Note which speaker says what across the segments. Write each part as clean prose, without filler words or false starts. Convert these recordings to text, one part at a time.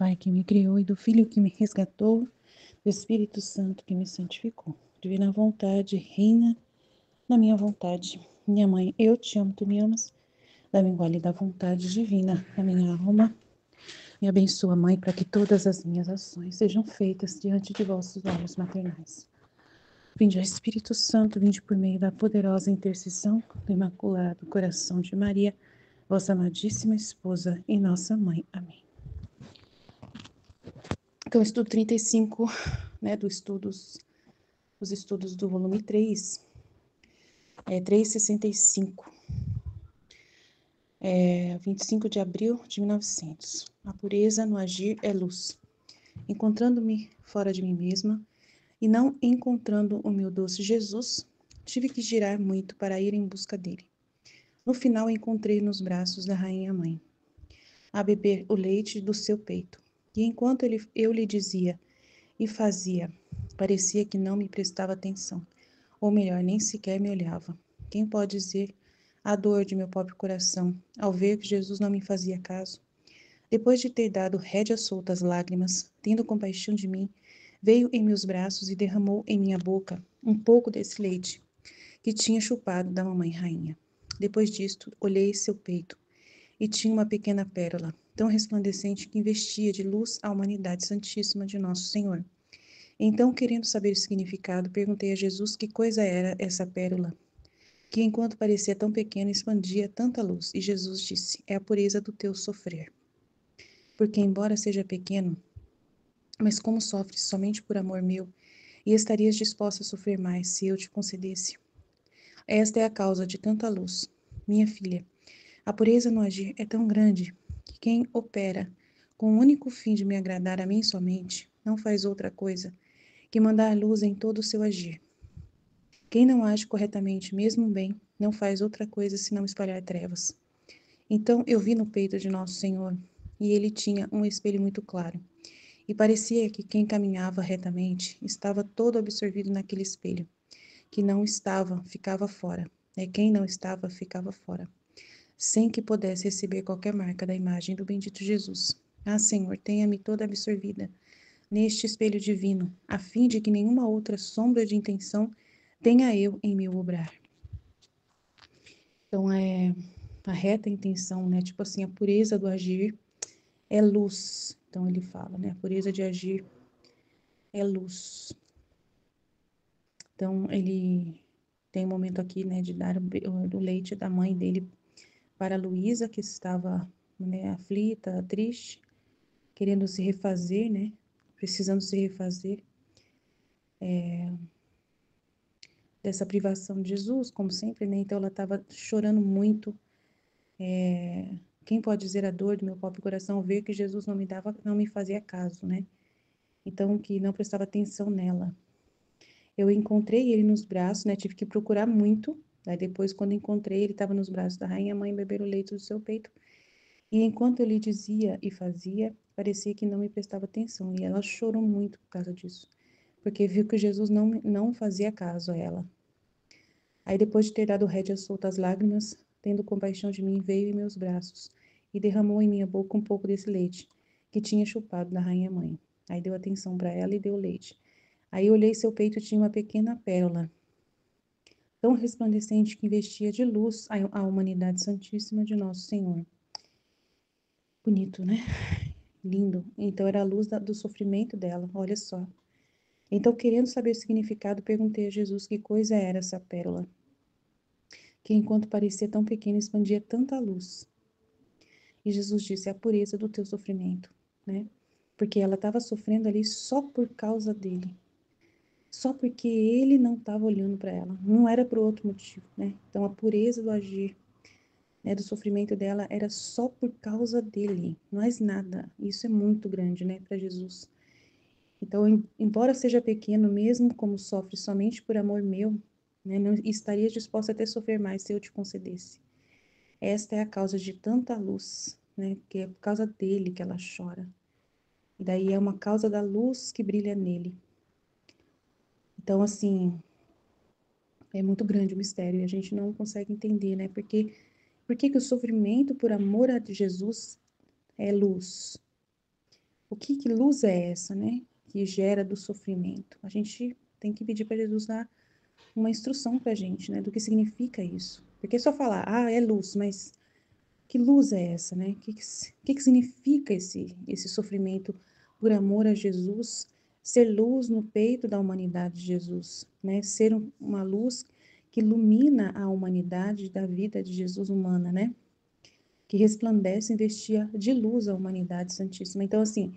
Speaker 1: Pai que me criou e do Filho que me resgatou, do Espírito Santo que me santificou. Divina vontade, reina na minha vontade. Minha mãe, eu te amo, tu me amas. Dá-me igual da vontade divina na minha alma. Me abençoa, Mãe, para que todas as minhas ações sejam feitas diante de vossos olhos maternais. Vinde, ó Espírito Santo, vinde por meio da poderosa intercessão do Imaculado Coração de Maria, vossa amadíssima esposa e nossa mãe. Amém. Então, estudo 35, né, os estudos do volume 3, 365, 25 de abril de 1900. A pureza no agir é luz. Encontrando-me fora de mim mesma e não encontrando o meu doce Jesus, tive que girar muito para ir em busca dele. No final, encontrei nos braços da rainha mãe, a beber o leite do seu peito. E enquanto eu lhe dizia e fazia, parecia que não me prestava atenção, ou melhor, nem sequer me olhava. Quem pode dizer a dor de meu pobre coração ao ver que Jesus não me fazia caso? Depois de ter dado rédea solta às lágrimas, tendo compaixão de mim, veio em meus braços e derramou em minha boca um pouco desse leite que tinha chupado da mamãe rainha. Depois disto, olhei seu peito e tinha uma pequena pérola, tão resplandecente que investia de luz a humanidade santíssima de nosso Senhor. Então, querendo saber o significado, perguntei a Jesus que coisa era essa pérola, que enquanto parecia tão pequena, expandia tanta luz. E Jesus disse: é a pureza do teu sofrer. Porque, embora seja pequeno, mas como sofres somente por amor meu, e estarias disposta a sofrer mais se eu te concedesse. Esta é a causa de tanta luz. Minha filha, a pureza no agir é tão grande que quem opera com o único fim de me agradar a mim somente, não faz outra coisa que mandar luz em todo o seu agir. Quem não age corretamente, mesmo bem, não faz outra coisa senão espalhar trevas. Então eu vi no peito de nosso Senhor, e ele tinha um espelho muito claro, e parecia que quem caminhava retamente estava todo absorvido naquele espelho. Que não estava, ficava fora. Quem não estava, ficava fora, sem que pudesse receber qualquer marca da imagem do bendito Jesus. Ah, Senhor, tenha-me toda absorvida neste espelho divino, a fim de que nenhuma outra sombra de intenção tenha eu em meu obrar. Então, a reta intenção, né? Tipo assim, a pureza do agir é luz. Então, ele fala, né? A pureza de agir é luz. Então, ele tem um momento aqui, né, de dar o leite da mãe dele para Luísa, que estava, né, aflita, triste, querendo se refazer, né? Precisando se refazer dessa privação de Jesus, como sempre, né? Então, ela estava chorando muito. Quem pode dizer a dor do meu pobre coração ver que Jesus não me fazia caso, né? Então, que não prestava atenção nela. Eu encontrei ele nos braços, né? Tive que procurar muito. Aí depois, quando encontrei, ele estava nos braços da rainha mãe, beber o leite do seu peito. E enquanto eu lhe dizia e fazia, parecia que não me prestava atenção. E ela chorou muito por causa disso, porque viu que Jesus não fazia caso a ela. Aí depois de ter dado rédea solta às lágrimas, tendo compaixão de mim, veio em meus braços e derramou em minha boca um pouco desse leite que tinha chupado da rainha mãe. Aí deu atenção para ela e deu leite. Aí olhei seu peito e tinha uma pequena pérola, tão resplandecente que investia de luz a humanidade santíssima de nosso Senhor. Bonito, né? Lindo. Então era a luz do sofrimento dela, olha só. Então, querendo saber o significado, perguntei a Jesus que coisa era essa pérola, que enquanto parecia tão pequena, expandia tanta luz. E Jesus disse: é a pureza do teu sofrimento, né? Porque ela estava sofrendo ali só por causa dele. Só porque ele não estava olhando para ela. Não era por outro motivo, né? Então, a pureza do agir, né, do sofrimento dela era só por causa dele. Mais nada. Isso é muito grande, né, para Jesus. Então, embora seja pequeno, mesmo como sofre somente por amor meu, né, não estaria disposta até sofrer mais se eu te concedesse. Esta é a causa de tanta luz, né, que é por causa dele que ela chora. E daí é uma causa da luz que brilha nele. Então, assim, é muito grande o mistério e a gente não consegue entender, né? Por que o sofrimento por amor a Jesus é luz? que luz é essa, né? Que gera do sofrimento. A gente tem que pedir para Jesus dar uma instrução para a gente, né? Do que significa isso. Porque só falar, é luz, mas que luz é essa, né? Que significa esse sofrimento por amor a Jesus? Ser luz no peito da humanidade de Jesus, né? Ser uma luz que ilumina a humanidade da vida de Jesus humana, né? Que resplandece e investia de luz a humanidade santíssima. Então, assim,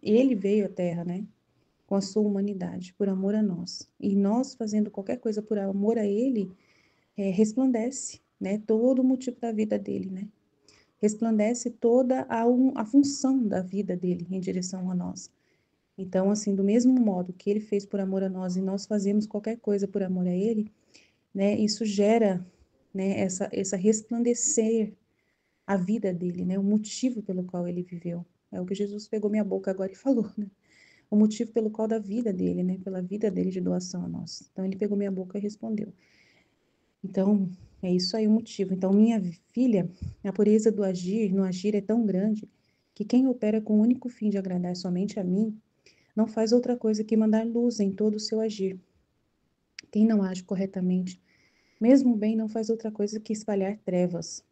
Speaker 1: ele veio à Terra, né? Com a sua humanidade, por amor a nós. E nós, fazendo qualquer coisa por amor a ele, resplandece, né? Todo o motivo da vida dele, né? Resplandece toda a função da vida dele em direção a nós. Então, assim, do mesmo modo que ele fez por amor a nós e nós fazemos qualquer coisa por amor a ele, né? Isso gera, né? Essa resplandecer a vida dele, né? O motivo pelo qual ele viveu. É o que Jesus pegou minha boca agora e falou, né? O motivo pelo qual da vida dele, né? Pela vida dele de doação a nós. Então, ele pegou minha boca e respondeu. Então, é isso aí o motivo. Então, minha filha, a pureza do agir, no agir é tão grande que quem opera com o único fim de agradar somente a mim, não faz outra coisa que mandar luz em todo o seu agir. Quem não age corretamente, mesmo bem, não faz outra coisa que espalhar trevas.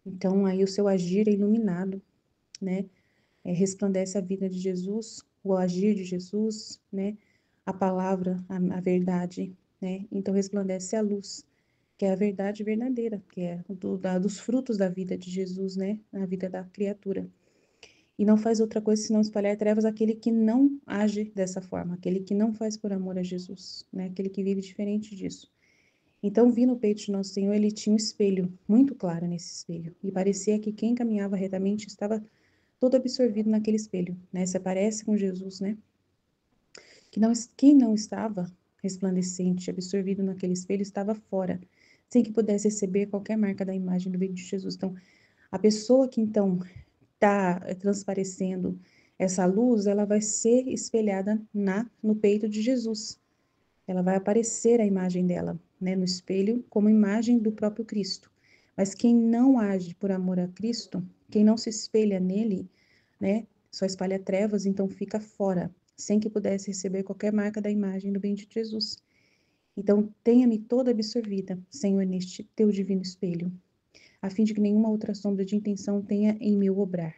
Speaker 1: Então, aí o seu agir é iluminado, né? Resplandece a vida de Jesus, o agir de Jesus, né? A palavra, a verdade, né? Então, resplandece a luz, que é a verdade verdadeira, que é dos frutos da vida de Jesus, né? Na vida da criatura. E não faz outra coisa senão espalhar trevas aquele que não age dessa forma, aquele que não faz por amor a Jesus, né? Aquele que vive diferente disso. Então, vi no peito de Nosso Senhor, ele tinha um espelho, muito claro nesse espelho, e parecia que quem caminhava retamente estava todo absorvido naquele espelho, né? Se aparece com Jesus, né? Quem não estava resplandecente, absorvido naquele espelho, estava fora, sem que pudesse receber qualquer marca da imagem do bem de Jesus. Então, a pessoa que então está transparecendo essa luz, ela vai ser espelhada no peito de Jesus. Ela vai aparecer a imagem dela, né, no espelho, como imagem do próprio Cristo. Mas quem não age por amor a Cristo, quem não se espelha nele, né, só espalha trevas, então fica fora, sem que pudesse receber qualquer marca da imagem do bendito Jesus. Então, tenha-me toda absorvida, Senhor, neste teu divino espelho, a fim de que nenhuma outra sombra de intenção tenha em meu obrar.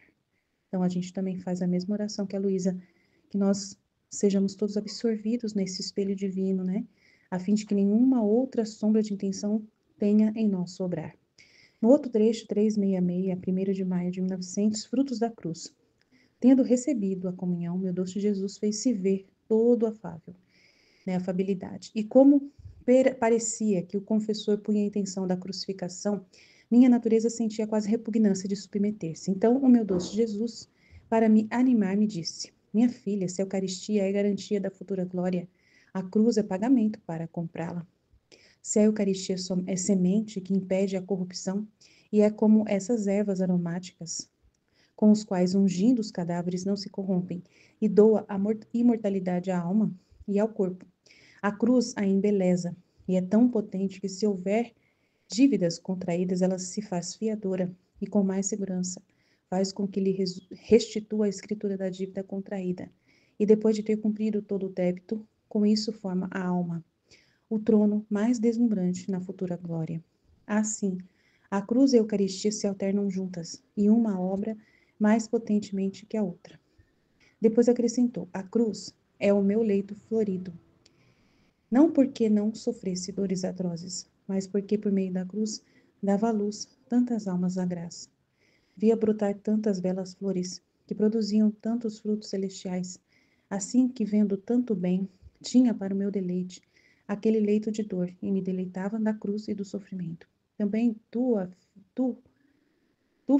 Speaker 1: Então, a gente também faz a mesma oração que a Luísa, que nós sejamos todos absorvidos nesse espelho divino, né? A fim de que nenhuma outra sombra de intenção tenha em nosso obrar. No outro trecho, 366, 1º de maio de 1900, frutos da cruz. Tendo recebido a comunhão, meu doce Jesus fez-se ver todo afável, né? Afabilidade. E como parecia que o confessor punha a intenção da crucificação, minha natureza sentia quase repugnância de submeter-se. Então, o meu doce Jesus, para me animar, me disse: minha filha, se a Eucaristia é garantia da futura glória, a cruz é pagamento para comprá-la. Se a Eucaristia é semente que impede a corrupção, e é como essas ervas aromáticas, com os quais ungindo os cadáveres não se corrompem, e doa a imortalidade à alma e ao corpo. A cruz a embeleza, e é tão potente que, se houver dívidas contraídas, ela se faz fiadora e, com mais segurança, faz com que lhe restitua a escritura da dívida contraída. E, depois de ter cumprido todo o débito, com isso forma a alma, o trono mais deslumbrante na futura glória. Assim, a cruz e a Eucaristia se alternam juntas, e uma obra mais potentemente que a outra. Depois acrescentou: a cruz é o meu leito florido. Não porque não sofresse dores atrozes, mas porque por meio da cruz dava à luz tantas almas à graça. Via brotar tantas belas flores, que produziam tantos frutos celestiais, assim que, vendo tanto bem, tinha para o meu deleite aquele leito de dor, e me deleitava da cruz e do sofrimento. Também tu,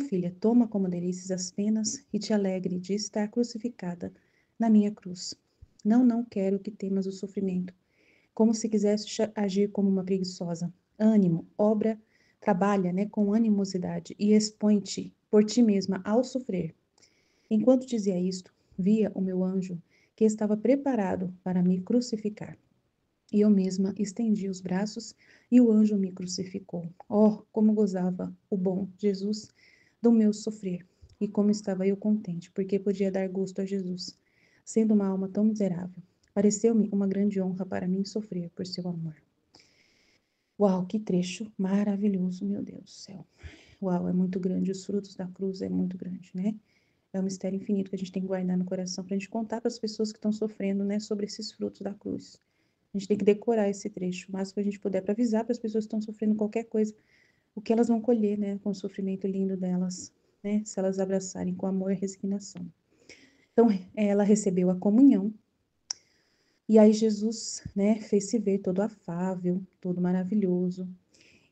Speaker 1: filha, toma como delícias as penas e te alegre de estar crucificada na minha cruz. Não quero que temas o sofrimento, como se quisesse agir como uma preguiçosa. Ânimo, trabalha, né, com animosidade e expõe-te por ti mesma ao sofrer. Enquanto dizia isto, via o meu anjo que estava preparado para me crucificar. E eu mesma estendi os braços e o anjo me crucificou. Oh, como gozava o bom Jesus do meu sofrer, E como estava eu contente, porque podia dar gosto a Jesus, sendo uma alma tão miserável. Pareceu-me uma grande honra para mim sofrer por seu amor. Uau, que trecho maravilhoso, meu Deus do céu. Uau, é muito grande, os frutos da cruz é muito grande, né? É um mistério infinito que a gente tem que guardar no coração para a gente contar para as pessoas que estão sofrendo, né, sobre esses frutos da cruz. A gente tem que decorar esse trecho, o máximo que a gente puder, para avisar para as pessoas que estão sofrendo qualquer coisa, o que elas vão colher, né, com o sofrimento lindo delas, né, se elas abraçarem com amor e resignação. Então, ela recebeu a comunhão, e aí Jesus, né, fez-se ver todo afável, todo maravilhoso.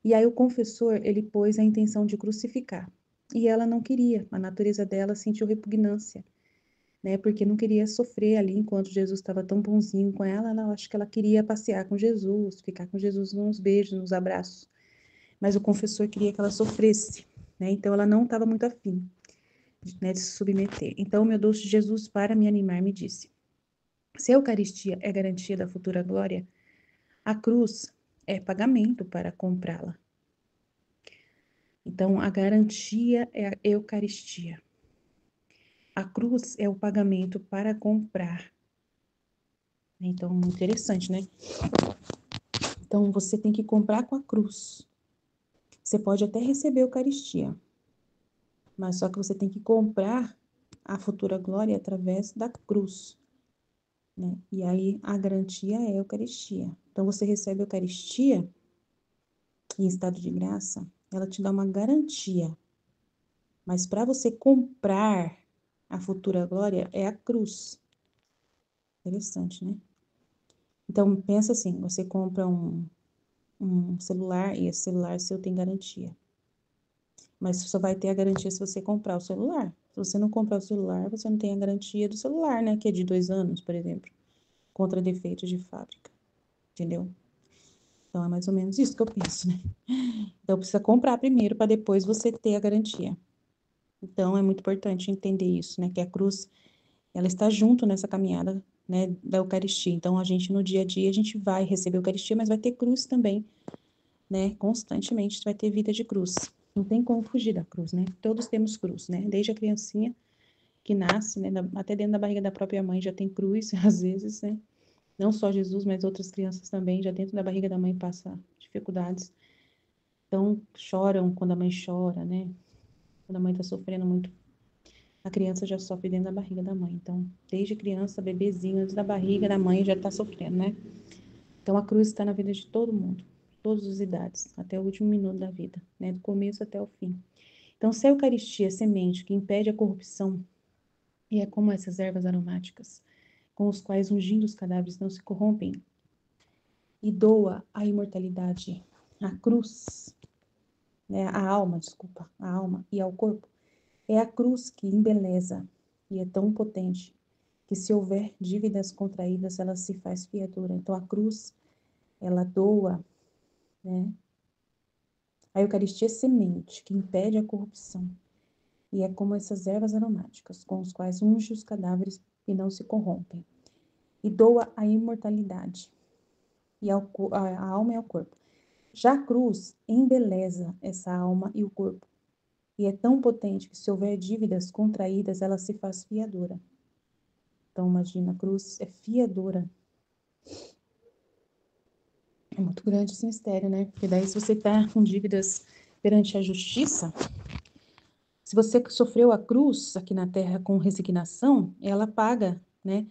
Speaker 1: E aí o confessor, ele pôs a intenção de crucificar. E ela não queria, a natureza dela sentiu repugnância, né, porque não queria sofrer ali enquanto Jesus estava tão bonzinho com ela, acho que ela queria passear com Jesus, ficar com Jesus nos beijos, nos abraços. Mas o confessor queria que ela sofresse, né, então ela não estava muito afim, né, de se submeter. Então, meu doce Jesus, para me animar, me disse: se a Eucaristia é garantia da futura glória, a cruz é pagamento para comprá-la. Então, a garantia é a Eucaristia. A cruz é o pagamento para comprar. Então, interessante, né? Então, você tem que comprar com a cruz. Você pode até receber a Eucaristia, mas só que você tem que comprar a futura glória através da cruz, né? E aí, a garantia é a Eucaristia. Então, você recebe a Eucaristia em estado de graça, ela te dá uma garantia. Mas para você comprar a futura glória, é a cruz. Interessante, né? Então, pensa assim, você compra um celular e esse celular seu tem garantia. Mas só vai ter a garantia se você comprar o celular. Se você não comprar o celular, você não tem a garantia do celular, né? Que é de 2 anos, por exemplo, contra defeitos de fábrica. Entendeu? Então, é mais ou menos isso que eu penso, né? Então, precisa comprar primeiro para depois você ter a garantia. Então, é muito importante entender isso, né? Que a cruz, ela está junto nessa caminhada, né, da Eucaristia. Então, a gente, no dia a dia, a gente vai receber a Eucaristia, mas vai ter cruz também, né? Constantemente vai ter vida de cruz. Não tem como fugir da cruz, né? Todos temos cruz, né? Desde a criancinha que nasce, né? Até dentro da barriga da própria mãe já tem cruz, às vezes, né? Não só Jesus, mas outras crianças também, já dentro da barriga da mãe passa dificuldades. Então, choram quando a mãe chora, né? Quando a mãe tá sofrendo muito, a criança já sofre dentro da barriga da mãe. Então, desde criança, bebezinho, antes da barriga da mãe já tá sofrendo, né? Então, a cruz está na vida de todo mundo, todas as idades, até o último minuto da vida, né? Do começo até o fim. Então, se a Eucaristia é semente que impede a corrupção, e é como essas ervas aromáticas, com os quais ungindo os cadáveres não se corrompem, e doa a imortalidade, a cruz, né? A alma e ao corpo, é a cruz que embeleza e é tão potente que se houver dívidas contraídas, ela se faz fiadora. Então, a cruz, ela doa, né? A Eucaristia é semente que impede a corrupção. E é como essas ervas aromáticas, com os quais unge os cadáveres e não se corrompem. E doa a imortalidade, e a alma e ao corpo. Já a cruz embeleza essa alma e o corpo. E é tão potente que se houver dívidas contraídas, ela se faz fiadora. Então, imagina, a cruz é fiadora. É muito grande esse mistério, né? Porque daí, se você está com dívidas perante a justiça, se você sofreu a cruz aqui na terra com resignação, ela paga, né?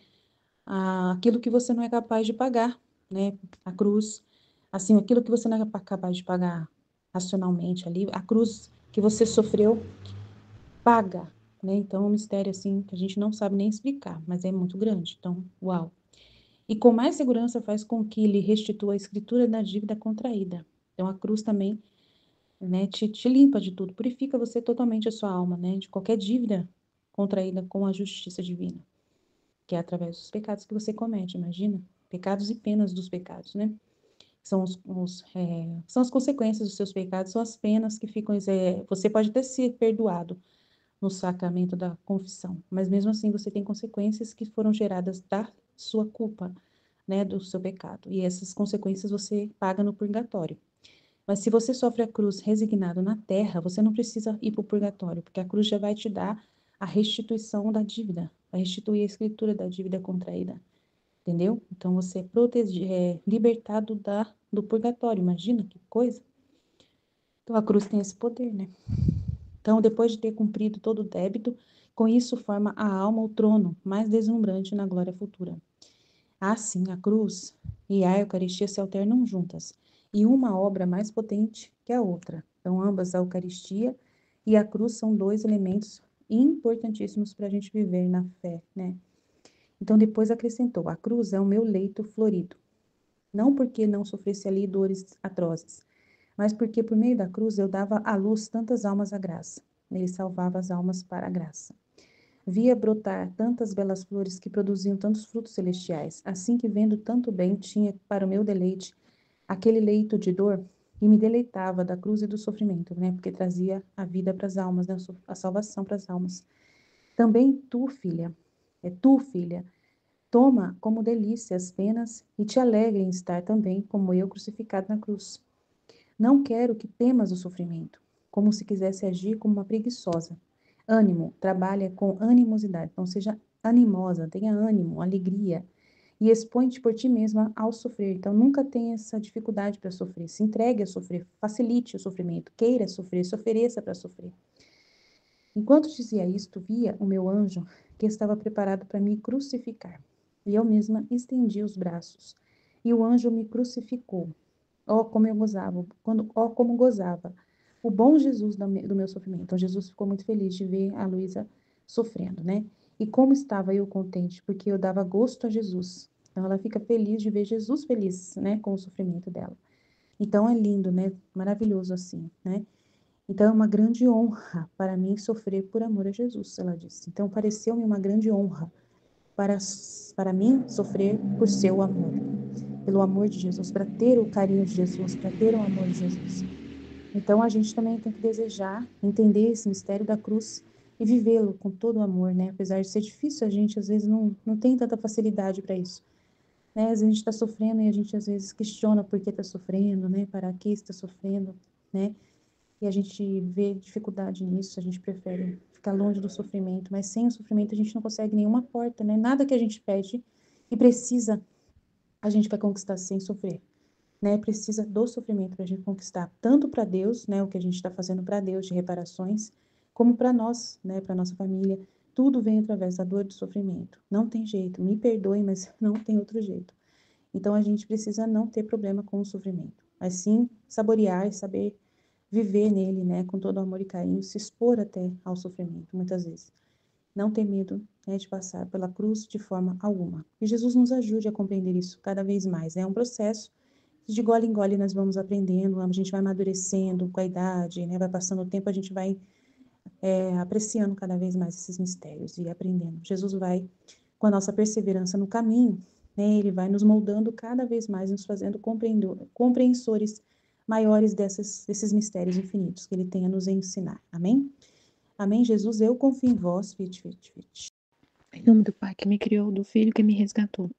Speaker 1: Aquilo que você não é capaz de pagar, né? A cruz, assim, aquilo que você não é capaz de pagar racionalmente ali, a cruz que você sofreu paga, né? Então, é um mistério, assim, que a gente não sabe nem explicar, mas é muito grande. Então, uau! E com mais segurança faz com que lhe restitua a escritura da dívida contraída. Então, a cruz também, né, te limpa de tudo, purifica você totalmente a sua alma, né, de qualquer dívida contraída com a justiça divina, que é através dos pecados que você comete, imagina? Pecados e penas dos pecados, né? São as consequências dos seus pecados, são as penas que ficam. Você pode até ser perdoado no sacramento da confissão, mas mesmo assim você tem consequências que foram geradas da sua culpa, né, do seu pecado. E essas consequências você paga no purgatório. Mas se você sofre a cruz resignado na terra, você não precisa ir para o purgatório, porque a cruz já vai te dar a restituição da dívida, vai restituir a escritura da dívida contraída, entendeu? Então você é libertado do purgatório, imagina que coisa. Então a cruz tem esse poder, né? Então, depois de ter cumprido todo o débito, com isso forma a alma o trono mais deslumbrante na glória futura. Assim, a cruz e a Eucaristia se alternam juntas, e uma obra mais potente que a outra. Então, ambas, a Eucaristia e a cruz, são dois elementos importantíssimos para a gente viver na fé, né? Então, depois acrescentou: a cruz é o meu leito florido. Não porque não sofresse ali dores atrozes, mas porque por meio da cruz eu dava à luz tantas almas à graça. Ele salvava as almas para a graça. Via brotar tantas belas flores que produziam tantos frutos celestiais, assim que vendo tanto bem tinha para o meu deleite aquele leito de dor e me deleitava da cruz e do sofrimento, né? Porque trazia a vida para as almas, né? A salvação para as almas. Também tu, filha, toma como delícia as penas e te alegre em estar também, como eu, crucificado na cruz. Não quero que temas o sofrimento, como se quisesse agir como uma preguiçosa. Ânimo, trabalha com animosidade, então seja animosa, tenha ânimo, alegria, e expõe-te por ti mesma ao sofrer. Então nunca tenha essa dificuldade para sofrer, se entregue a sofrer, facilite o sofrimento, queira sofrer, se ofereça para sofrer. Enquanto dizia isto, via o meu anjo que estava preparado para me crucificar. E eu mesma estendi os braços, e o anjo me crucificou. Oh, como eu gozava, como gozava o bom Jesus do meu sofrimento. Então, Jesus ficou muito feliz de ver a Luísa sofrendo, né? E como estava eu contente, porque eu dava gosto a Jesus. Então, ela fica feliz de ver Jesus feliz, né, com o sofrimento dela. Então, é lindo, né? Maravilhoso assim, né? Então, é uma grande honra para mim sofrer por amor a Jesus, ela disse. Então, pareceu-me uma grande honra para, para mim sofrer por seu amor, pelo amor de Jesus, para ter o carinho de Jesus, para ter o amor de Jesus. Então a gente também tem que desejar entender esse mistério da cruz e vivê-lo com todo o amor, né? Apesar de ser difícil, a gente às vezes não tem tanta facilidade para isso, né? Às vezes a gente está sofrendo e a gente às vezes questiona por que está sofrendo, né? Para que está sofrendo, né? E a gente vê dificuldade nisso, a gente prefere ficar longe do sofrimento, mas sem o sofrimento a gente não consegue nenhuma porta, né? Nada que a gente pede e precisa, a gente vai conquistar sem sofrer, né? Precisa do sofrimento para a gente conquistar, tanto para Deus, né? O que a gente está fazendo para Deus de reparações, como para nós, né? Para nossa família. Tudo vem através da dor e do sofrimento. Não tem jeito, me perdoe, mas não tem outro jeito. Então a gente precisa não ter problema com o sofrimento, mas sim saborear e saber viver nele, né, com todo amor e carinho, se expor até ao sofrimento, muitas vezes. Não ter medo, né, de passar pela cruz de forma alguma. E Jesus nos ajude a compreender isso cada vez mais. É um processo que de gole em gole nós vamos aprendendo, a gente vai amadurecendo com a idade, né, vai passando o tempo, a gente vai apreciando cada vez mais esses mistérios e aprendendo. Jesus vai, com a nossa perseverança no caminho, né, ele vai nos moldando cada vez mais, nos fazendo compreensores maiores desses mistérios infinitos que ele tem a nos ensinar. Amém? Amém, Jesus, eu confio em vós, fit, fit, fit.
Speaker 2: Em nome do Pai que me criou, do Filho que me resgatou,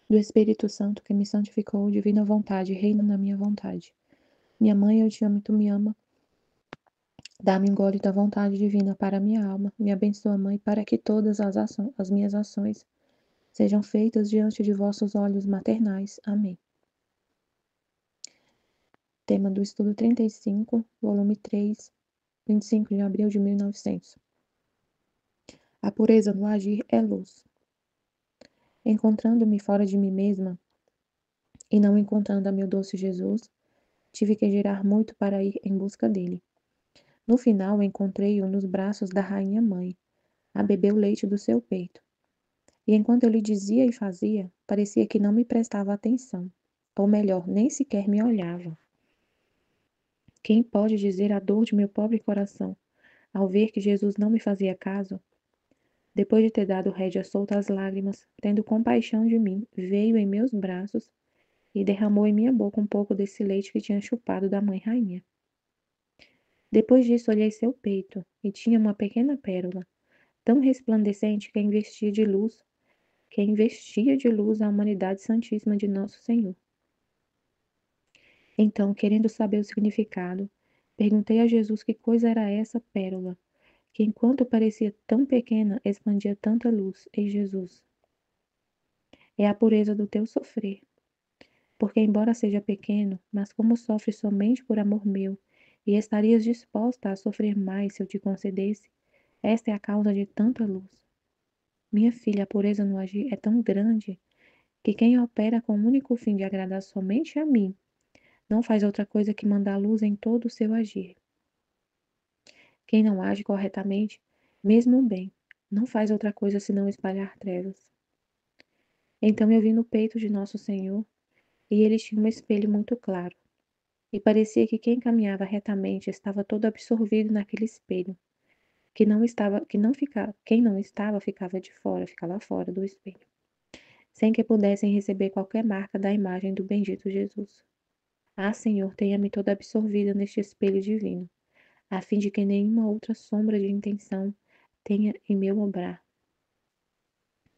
Speaker 2: do Espírito Santo que me santificou, divina vontade, reina na minha vontade. Minha mãe, eu te amo e tu me ama. Dá-me um gole da vontade divina para a minha alma. Me abençoa, Mãe, para que todas as minhas ações sejam feitas diante de vossos olhos maternais. Amém. Tema do estudo 35, volume 3, 25 de abril de 1900. A pureza no agir é luz. Encontrando-me fora de mim mesma e não encontrando a meu doce Jesus, tive que girar muito para ir em busca dele. No final, encontrei-o nos braços da rainha mãe, a beber o leite do seu peito. E enquanto eu lhe dizia e fazia, parecia que não me prestava atenção, ou melhor, nem sequer me olhava. Quem pode dizer a dor de meu pobre coração, ao ver que Jesus não me fazia caso? Depois de ter dado rédea solta às lágrimas, tendo compaixão de mim, veio em meus braços e derramou em minha boca um pouco desse leite que tinha chupado da mãe rainha. Depois disso, olhei seu peito, e tinha uma pequena pérola, tão resplandecente que investia de luz a humanidade santíssima de nosso Senhor. Então, querendo saber o significado, perguntei a Jesus que coisa era essa pérola, que enquanto parecia tão pequena, expandia tanta luz. Ei, Jesus, é a pureza do teu sofrer. Porque, embora seja pequeno, mas como sofre somente por amor meu, e estarias disposta a sofrer mais se eu te concedesse, esta é a causa de tanta luz. Minha filha, a pureza no agir é tão grande que quem opera com o único fim de agradar somente a mim, não faz outra coisa que mandar luz em todo o seu agir. Quem não age corretamente, mesmo o bem, não faz outra coisa senão espalhar trevas. Então eu vi no peito de nosso Senhor, e ele tinha um espelho muito claro, e parecia que quem caminhava retamente estava todo absorvido naquele espelho, quem não estava ficava de fora, ficava fora do espelho, sem que pudessem receber qualquer marca da imagem do bendito Jesus. Ah, Senhor, tenha-me toda absorvida neste espelho divino, a fim de que nenhuma outra sombra de intenção tenha em meu obrar.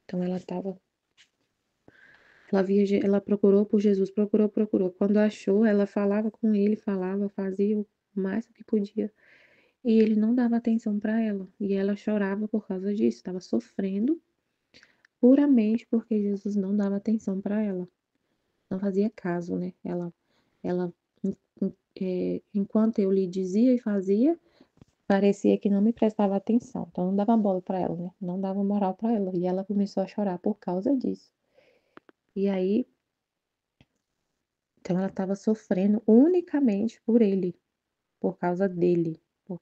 Speaker 2: Então ela procurou por Jesus, procurou. Quando achou, ela falava com ele, fazia o máximo que podia. E ele não dava atenção para ela. E ela chorava por causa disso, estava sofrendo puramente porque Jesus não dava atenção para ela. Não fazia caso, né? Ela, enquanto eu lhe dizia e fazia, parecia que não me prestava atenção. Então não dava bola para ela, né? Não dava moral para ela. E ela começou a chorar por causa disso. E aí, então ela estava sofrendo unicamente por ele, por causa dele, por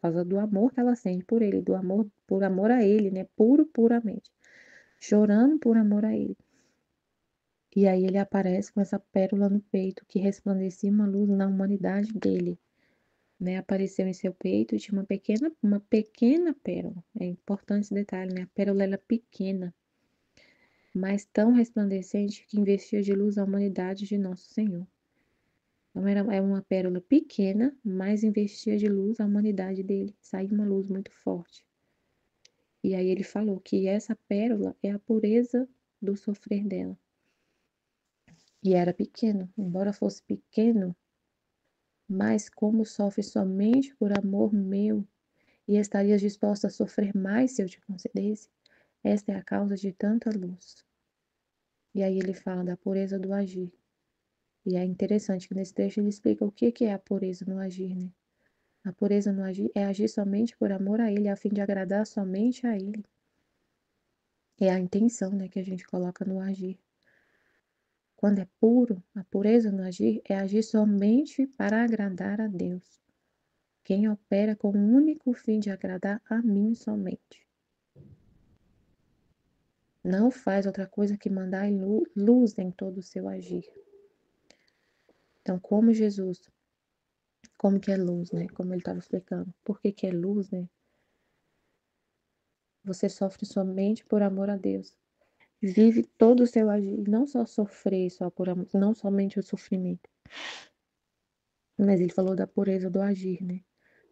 Speaker 2: causa do amor que ela sente por ele, do amor, por amor a ele, né? Puramente. Chorando por amor a ele. E aí ele aparece com essa pérola no peito que resplandecia uma luz na humanidade dele, né? Apareceu em seu peito e tinha uma pequena pérola. É importante esse detalhe, né? A pérola era pequena, mas tão resplandecente que investia de luz a humanidade de nosso Senhor. Então era uma pérola pequena, mas investia de luz a humanidade dele. Saiu uma luz muito forte. E aí ele falou que essa pérola é a pureza do sofrer dela. E era pequeno, embora fosse pequeno, mas como sofre somente por amor meu, e estarias disposta a sofrer mais se eu te concedesse, esta é a causa de tanta luz. E aí ele fala da pureza do agir. E é interessante que nesse texto ele explica o que é a pureza no agir, né? A pureza no agir é agir somente por amor a ele, a fim de agradar somente a ele. É a intenção, né, que a gente coloca no agir. Quando é puro, a pureza no agir é agir somente para agradar a Deus. Quem opera com o único fim de agradar a mim somente. Não faz outra coisa que mandar luz em todo o seu agir. Então, como que é luz, né? Como ele estava explicando. Por que que é luz, né? Você sofre somente por amor a Deus. Vive todo o seu agir, não só sofrer, só por amor, não somente o sofrimento. Mas ele falou da pureza do agir, né?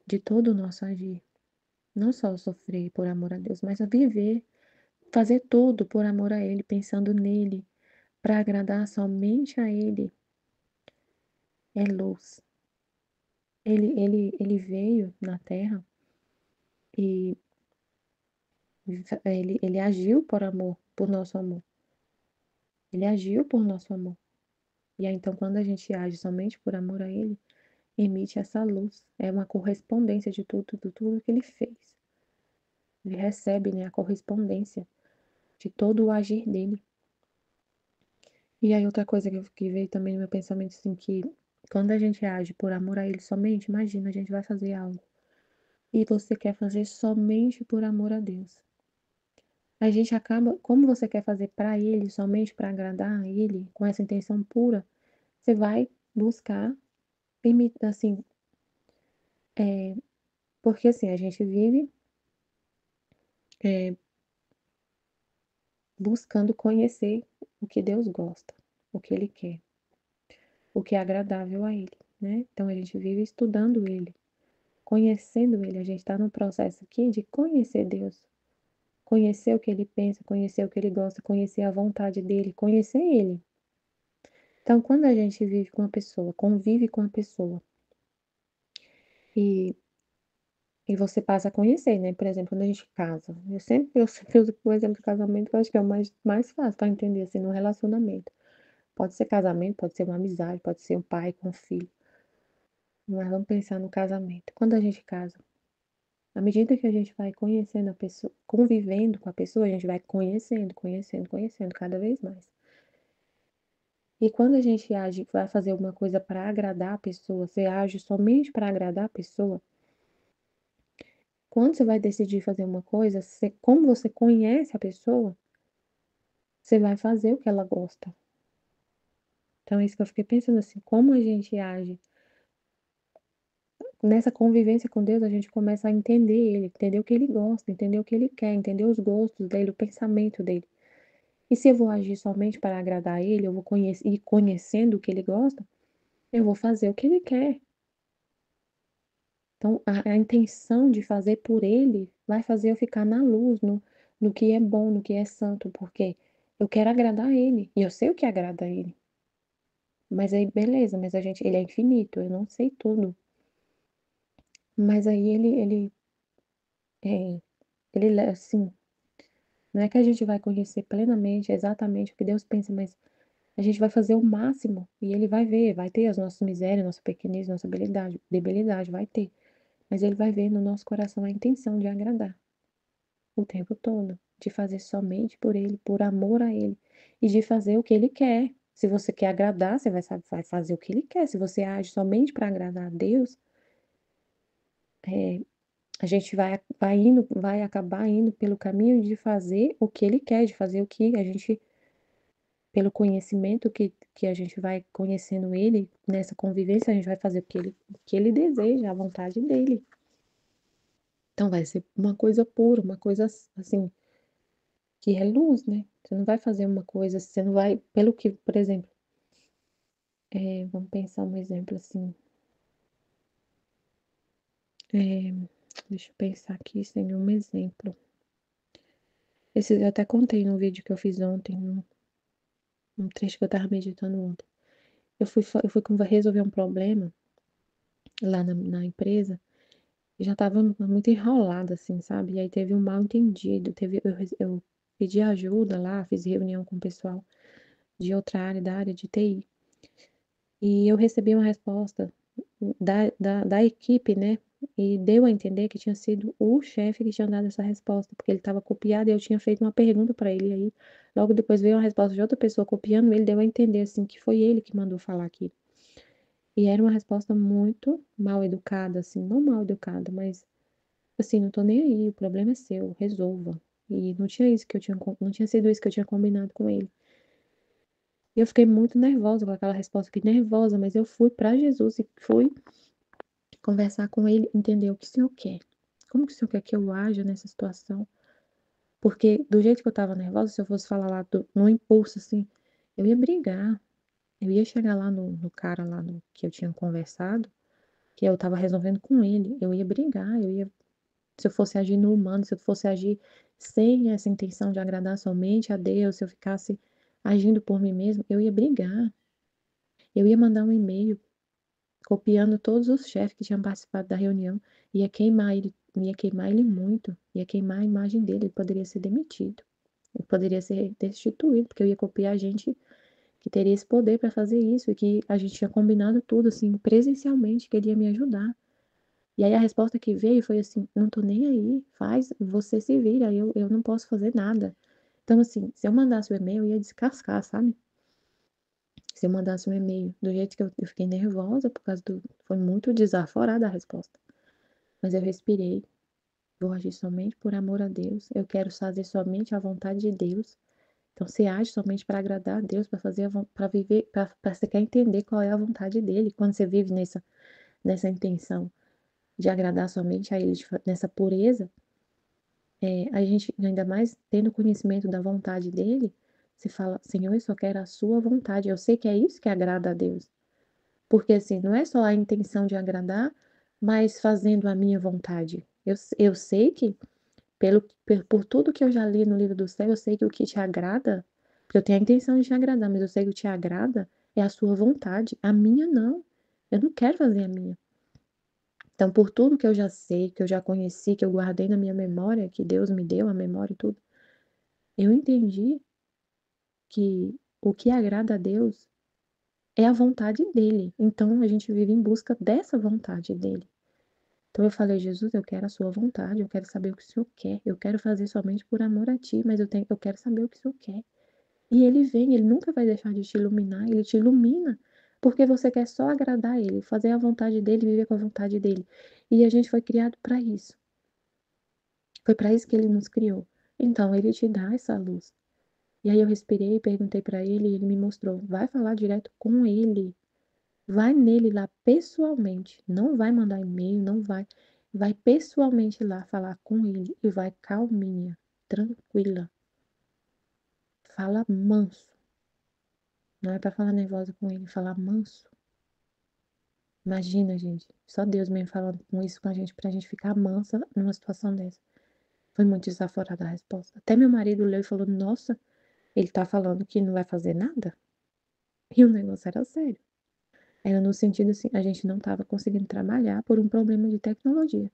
Speaker 2: De todo o nosso agir. Não só sofrer por amor a Deus, mas a viver, fazer tudo por amor a Ele, pensando nele, para agradar somente a Ele. É luz. Ele veio na Terra e ele agiu por amor, por nosso amor. Ele agiu por nosso amor. E aí, então, quando a gente age somente por amor a Ele, emite essa luz. É uma correspondência de tudo que Ele fez. Ele recebe, né, a correspondência de todo o agir dele. E aí, outra coisa que veio também no meu pensamento, assim, que quando a gente age por amor a Ele somente, imagina, a gente vai fazer algo e você quer fazer somente por amor a Deus. A gente acaba, como você quer fazer para Ele, somente para agradar a Ele, com essa intenção pura, você vai buscar, assim, porque assim, a gente vive é, buscando conhecer o que Deus gosta, o que Ele quer, o que é agradável a Ele, né? Então a gente vive estudando Ele, conhecendo Ele. A gente está no processo aqui de conhecer Deus, conhecer o que Ele pensa, conhecer o que Ele gosta, conhecer a vontade dEle, conhecer Ele. Então, quando a gente vive com a pessoa, convive com a pessoa, e e você passa a conhecer, né, por exemplo, quando a gente casa, eu sempre uso o exemplo do casamento, que eu acho que é o mais fácil para entender, assim, no relacionamento. Pode ser casamento, pode ser uma amizade, pode ser um pai com um filho, mas vamos pensar no casamento. Quando a gente casa, à medida que a gente vai conhecendo a pessoa, convivendo com a pessoa, a gente vai conhecendo, conhecendo, conhecendo cada vez mais. E quando a gente age, vai fazer alguma coisa para agradar a pessoa, você age somente para agradar a pessoa, quando você vai decidir fazer uma coisa, como você conhece a pessoa, você vai fazer o que ela gosta. Então, é isso que eu fiquei pensando assim, como a gente age nessa convivência com Deus, a gente começa a entender Ele, entender o que Ele gosta, entender o que Ele quer, entender os gostos dele, o pensamento dele. E se eu vou agir somente para agradar Ele, eu vou ir conhecendo o que Ele gosta, eu vou fazer o que Ele quer. Então, a intenção de fazer por Ele vai fazer eu ficar na luz, no que é bom, no que é santo, porque eu quero agradar Ele, e eu sei o que agrada a Ele. Mas aí, beleza, mas Ele é infinito, eu não sei tudo. Mas aí é, assim, não é que a gente vai conhecer plenamente, exatamente o que Deus pensa, mas a gente vai fazer o máximo e Ele vai ver, vai ter as nossas misérias, nossa pequenez, nossa debilidade, vai ter. Mas Ele vai ver no nosso coração a intenção de agradar o tempo todo, de fazer somente por Ele, por amor a Ele, e de fazer o que Ele quer. Se você quer agradar, você vai fazer o que Ele quer. Se você age somente para agradar a Deus, a gente vai acabar indo pelo caminho de fazer o que Ele quer, de fazer o que a gente pelo conhecimento que a gente vai conhecendo ele, nessa convivência, a gente vai fazer o que ele deseja, a vontade dele. Então vai ser uma coisa pura, uma coisa assim, que é luz, né? Você não vai fazer uma coisa, você não vai, pelo que, por exemplo, vamos pensar um exemplo assim. é, Deixa eu pensar aqui sem um exemplo. Esse eu até contei no vídeo que eu fiz ontem, um trecho que eu tava meditando ontem. Eu fui resolver um problema lá na empresa. Já estava muito enrolada, assim, sabe? E aí teve um mal-entendido, eu pedi ajuda lá, fiz reunião com o pessoal de outra área, da área de TI, e eu recebi uma resposta da equipe, né? E deu a entender que tinha sido o chefe que tinha dado essa resposta, porque ele estava copiado e eu tinha feito uma pergunta para ele, e aí logo depois veio uma resposta de outra pessoa copiando ele, deu a entender, assim, que foi ele que mandou falar aqui. E era uma resposta muito mal educada, assim, não mal educada, mas assim, não tô nem aí, o problema é seu, resolva. E não tinha sido isso que eu tinha combinado com ele. E eu fiquei muito nervosa com aquela resposta, fiquei nervosa, mas eu fui para Jesus e fui conversar com ele, entender o que o Senhor quer. Como que o Senhor quer que eu haja nessa situação? Porque do jeito que eu tava nervosa, se eu fosse falar lá no impulso, assim, eu ia brigar. Eu ia chegar lá no cara lá que eu tinha conversado, que eu tava resolvendo com ele, eu ia brigar, se eu fosse agir no humano, se eu fosse agir sem essa intenção de agradar somente a Deus, se eu ficasse agindo por mim mesmo, eu ia brigar. Eu ia mandar um e-mail copiando todos os chefes que tinham participado da reunião, ia queimar ele muito, ia queimar a imagem dele, ele poderia ser demitido, ele poderia ser destituído, porque eu ia copiar gente que teria esse poder para fazer isso, e que a gente tinha combinado tudo, assim, presencialmente, que ele ia me ajudar. E aí a resposta que veio foi assim: não tô nem aí, faz, você se vira, eu não posso fazer nada. Então, assim, se eu mandasse o e-mail, eu ia descascar, sabe? Se eu mandasse um e-mail do jeito que eu fiquei nervosa por causa do. Foi muito desaforada a resposta. Mas eu respirei, vou agir somente por amor a Deus, eu quero fazer somente a vontade de Deus. Então, você age somente para agradar a Deus, para fazer, para viver, para você quer entender qual é a vontade dele. Quando você vive nessa intenção de agradar somente a Ele, nessa pureza, a gente, ainda mais tendo conhecimento da vontade dele, você fala, Senhor, eu só quero a sua vontade. Eu sei que é isso que agrada a Deus. Porque assim, não é só a intenção de agradar, mas fazendo a minha vontade. Eu sei que, por tudo que eu já li no livro do céu, eu sei que o que te agrada, porque eu tenho a intenção de te agradar, mas eu sei que o que te agrada é a sua vontade, a minha não. Eu não quero fazer a minha. Então, por tudo que eu já sei, que eu já conheci, que eu guardei na minha memória, que Deus me deu a memória e tudo, eu entendi que o que agrada a Deus é a vontade dele. Então, a gente vive em busca dessa vontade dele. Então, eu falei, Jesus, eu quero a sua vontade, eu quero saber o que o Senhor quer, eu quero fazer somente por amor a ti, mas eu quero saber o que o Senhor quer. E ele vem, ele nunca vai deixar de te iluminar, ele te ilumina, porque você quer só agradar ele, fazer a vontade dele, viver com a vontade dele. E a gente foi criado para isso. Foi para isso que ele nos criou. Então, ele te dá essa luz. E aí eu respirei, perguntei para ele e ele me mostrou. Vai falar direto com ele. Vai nele lá pessoalmente. Não vai mandar e-mail, não vai. Vai pessoalmente lá falar com ele e vai calminha, tranquila. Fala manso. Não é para falar nervosa com ele, falar manso. Imagina, gente. Só Deus mesmo falando com isso com a gente pra gente ficar mansa numa situação dessa. Foi muito desaforada a resposta. Até meu marido leu e falou: Nossa, ele tá falando que não vai fazer nada? E o negócio era sério. Era no sentido assim, a gente não estava conseguindo trabalhar por um problema de tecnologia.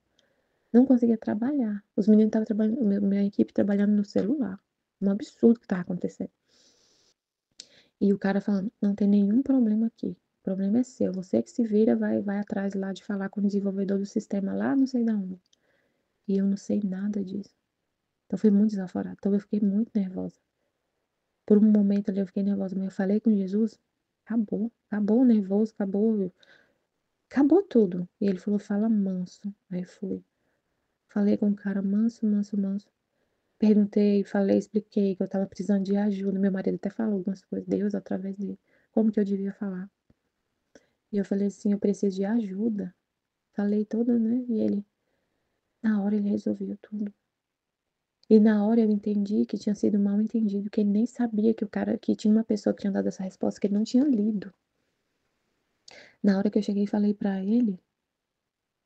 Speaker 2: Não conseguia trabalhar. Os meninos estavam trabalhando, minha equipe trabalhando no celular. Um absurdo que estava acontecendo. E o cara falando, não tem nenhum problema aqui. O problema é seu. Você que se vira, vai atrás lá de falar com o desenvolvedor do sistema lá, não sei da onde. E eu não sei nada disso. Então foi muito desaforado. Então eu fiquei muito nervosa. Por um momento ali eu fiquei nervosa, mas eu falei com Jesus, acabou. Acabou o nervoso, acabou tudo. E ele falou, fala manso. Aí fui. Falei com o cara manso, manso, manso. Perguntei, falei, expliquei que eu tava precisando de ajuda. Meu marido até falou algumas coisas, Deus através dele. Como que eu devia falar? E eu falei assim, eu preciso de ajuda. Falei toda, né? E ele, na hora ele resolveu tudo. E na hora eu entendi que tinha sido mal entendido, que ele nem sabia que o cara, que tinha uma pessoa que tinha dado essa resposta que ele não tinha lido. Na hora que eu cheguei e falei pra ele,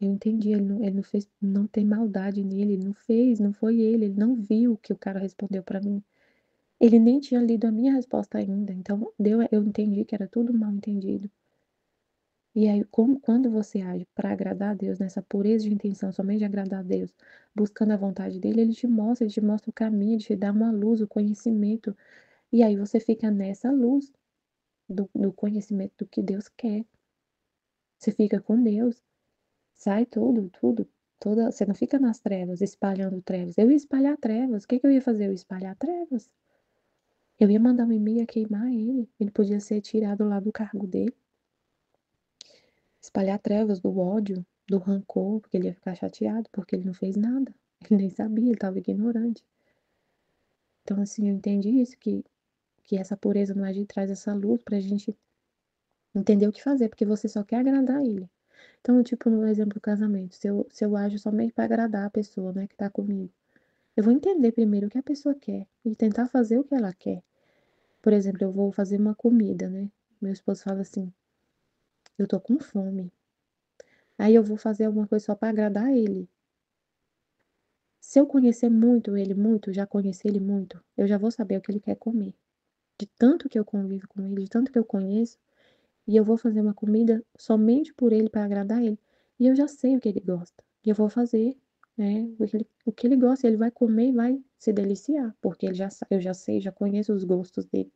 Speaker 2: eu entendi, ele não fez, não tem maldade nele, ele não fez, não foi ele não viu o que o cara respondeu pra mim. Ele nem tinha lido a minha resposta ainda, então eu entendi que era tudo mal entendido. E aí, quando você age para agradar a Deus, nessa pureza de intenção, somente de agradar a Deus, buscando a vontade dele, ele te mostra o caminho, ele te dá uma luz, o conhecimento. E aí você fica nessa luz do conhecimento do que Deus quer. Você fica com Deus, sai tudo, toda, você não fica nas trevas, espalhando trevas. Eu ia espalhar trevas. O que que eu ia fazer? Eu ia espalhar trevas. Eu ia mandar um e-mail a queimar ele. Ele podia ser tirado lá do cargo dele. Espalhar trevas do ódio, do rancor, porque ele ia ficar chateado, porque ele não fez nada. Ele nem sabia, ele estava ignorante. Então, assim, eu entendi isso, que essa pureza no agir traz essa luz pra gente entender o que fazer, porque você só quer agradar ele. Então, tipo, no exemplo do casamento, se eu ajo somente para agradar a pessoa, né, que tá comigo, eu vou entender primeiro o que a pessoa quer e tentar fazer o que ela quer. Por exemplo, eu vou fazer uma comida, né? Meu esposo fala assim: eu tô com fome. Aí eu vou fazer alguma coisa só para agradar ele. Se eu conhecer muito ele, muito, já conheci ele muito, eu já vou saber o que ele quer comer. De tanto que eu convivo com ele, de tanto que eu conheço, e eu vou fazer uma comida somente por ele, para agradar ele. E eu já sei o que ele gosta. E eu vou fazer, né, o que ele gosta, ele vai comer e vai se deliciar, porque eu já sei, já conheço os gostos dele.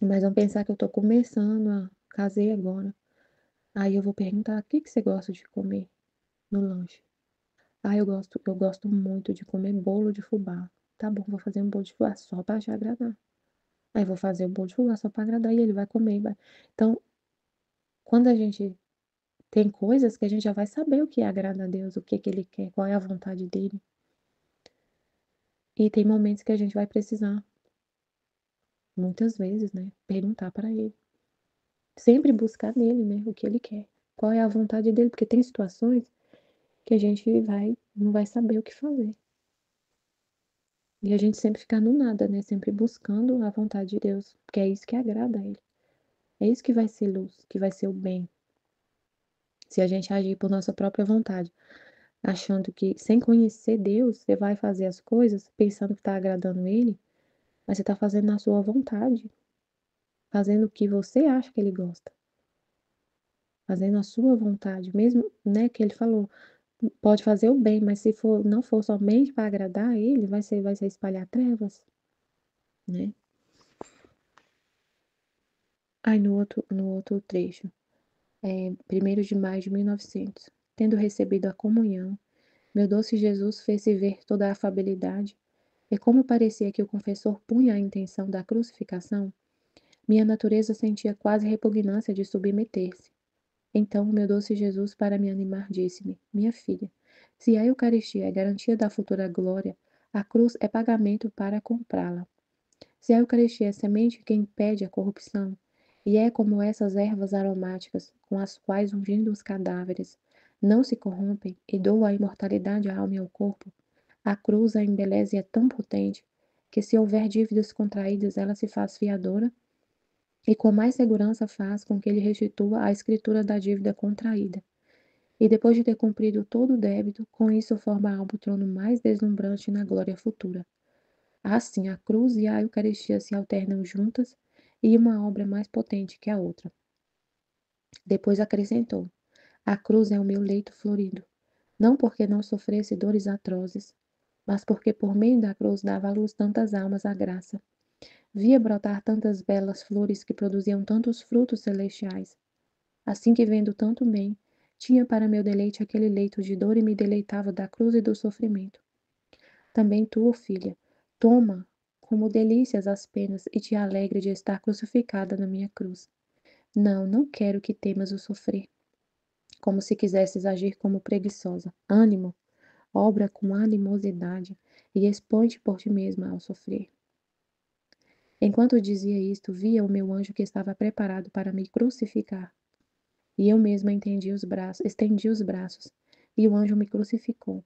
Speaker 2: Mas vamos pensar que eu tô começando, casei agora. Aí eu vou perguntar: "O que que você gosta de comer no lanche?". "Ah, eu gosto muito de comer bolo de fubá". "Tá bom, vou fazer um bolo de fubá só para te agradar". Aí vou fazer o bolo de fubá só para agradar e ele vai comer e vai. Então, quando a gente tem coisas que a gente já vai saber o que agrada a Deus, o que que ele quer, qual é a vontade dele. E tem momentos que a gente vai precisar, muitas vezes, né, perguntar para ele. Sempre buscar nele, né, o que ele quer, qual é a vontade dele, porque tem situações que a gente não vai saber o que fazer. E a gente sempre fica no nada, né, sempre buscando a vontade de Deus, porque é isso que agrada a ele. É isso que vai ser luz, que vai ser o bem. Se a gente agir por nossa própria vontade, achando que sem conhecer Deus, você vai fazer as coisas pensando que está agradando ele, mas você está fazendo na sua vontade. fazendo o que você acha que ele gosta, fazendo a sua vontade, mesmo, né, que ele falou, pode fazer o bem, mas se não for somente para agradar a ele, vai ser espalhar trevas, né. Aí no outro trecho, 1º de maio de 1900, tendo recebido a comunhão, meu doce Jesus fez-se ver toda a afabilidade, e como parecia que o confessor punha a intenção da crucificação, minha natureza sentia quase repugnância de submeter-se. Então o meu doce Jesus, para me animar, disse-me: Minha filha, se a Eucaristia é garantia da futura glória, a cruz é pagamento para comprá-la. Se a Eucaristia é semente que impede a corrupção, e é como essas ervas aromáticas com as quais ungindo os cadáveres não se corrompem e doam a imortalidade à alma e ao corpo, a cruz a embeleza e é tão potente que, se houver dívidas contraídas, ela se faz fiadora e com mais segurança faz com que ele restitua a escritura da dívida contraída. E depois de ter cumprido todo o débito, com isso forma a alma o trono mais deslumbrante na glória futura. Assim, a cruz e a Eucaristia se alternam juntas e uma obra é mais potente que a outra. Depois acrescentou: A cruz é o meu leito florido, não porque não sofresse dores atrozes, mas porque por meio da cruz dava à luz tantas almas à graça. Via brotar tantas belas flores que produziam tantos frutos celestiais. Assim que vendo tanto bem, tinha para meu deleite aquele leito de dor e me deleitava da cruz e do sofrimento. Também tu, filha, toma como delícias as penas e te alegre de estar crucificada na minha cruz. Não, não quero que temas o sofrer, como se quisesses agir como preguiçosa. Ânimo, obra com animosidade e expõe-te por ti mesma ao sofrer. Enquanto dizia isto, via o meu anjo que estava preparado para me crucificar. E eu mesma estendi os braços, e o anjo me crucificou.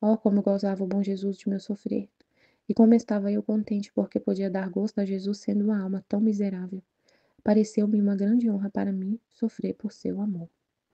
Speaker 2: Oh, como gozava o bom Jesus de meu sofrer! E como estava eu contente porque podia dar gosto a Jesus sendo uma alma tão miserável. Pareceu-me uma grande honra para mim sofrer por seu amor.